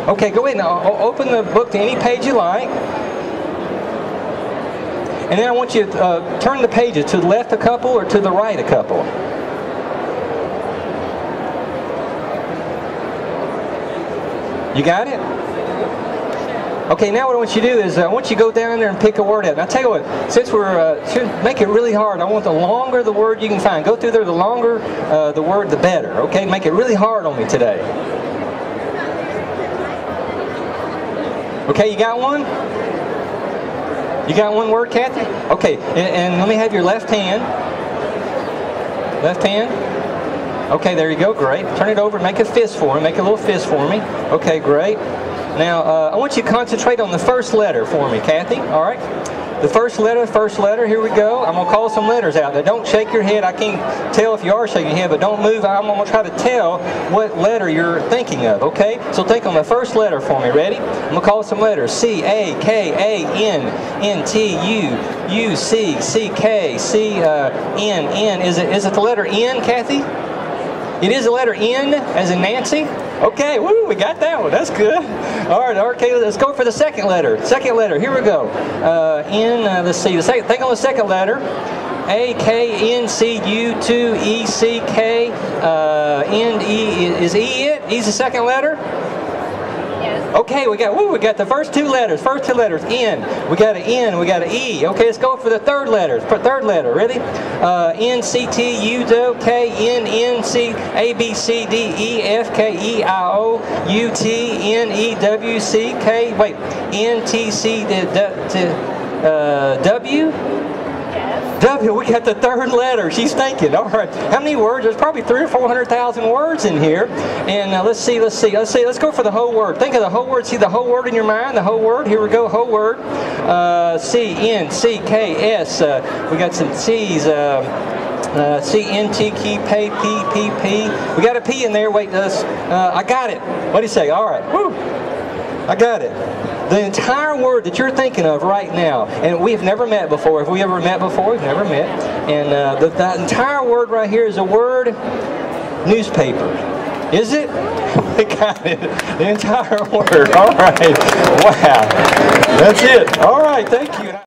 Okay, go ahead and open the book to any page you like. And then I want you to turn the pages to the left a couple or to the right a couple. You got it? Okay, now what I want you to do is I want you to go down there and pick a word out. Now, I'll tell you what, since we're should make it really hard, I want the longer the word you can find. Go through there, the longer the word, the better. Okay, make it really hard on me today. Okay, you got one? You got one word, Kathy? Okay, and let me have your left hand. Left hand. Okay, there you go, great. Turn it over and make a fist for me. Make a little fist for me. Okay, great. Now, I want you to concentrate on the first letter for me, Kathy. All right? The first letter, here we go. I'm going to call some letters out. Now, don't shake your head. I can't tell if you are shaking your head, but don't move. I'm going to try to tell what letter you're thinking of, okay? So think on the first letter for me. Ready? I'm going to call some letters. C, A, K, A, N, N, T, U, U, C, C, K, C, N, N. Is it the letter N, Kathy? It is the letter N, as in Nancy? Okay, woo, we got that one. That's good. All right, okay, let's go for the second letter. Second letter, here we go. N, let's see, think on the second letter. A, K, N, C, U, 2, E, C, K, N, E. Is E it? E's the second letter? Yes. Okay, we got the first two letters. N. We got an N, we got an E. Okay, let's go for the third letter. Ready? N, C, T, U, K, N, N, C, A, B, C, D, E, F, K, E, I, O, U, T, N, E, W, C, K. Wait, N, T, C, W? W, we got the third letter. She's thinking. All right. How many words? There's probably 300,000 or 400,000 words in here. And let's go for the whole word. Think of the whole word. See the whole word in your mind? The whole word. Here we go. Whole word. C, N, C, K, S. We got some C's. C, N, T, K, P, P, P. We got a P in there. Wait, I got it. What do you say? All right. Woo. I got it. The entire word that you're thinking of right now, and we have never met before. Have we ever met before? We've never met. And the entire word right here is the word newspaper. Is it? We got it. The entire word. All right. Wow. That's it. All right. Thank you.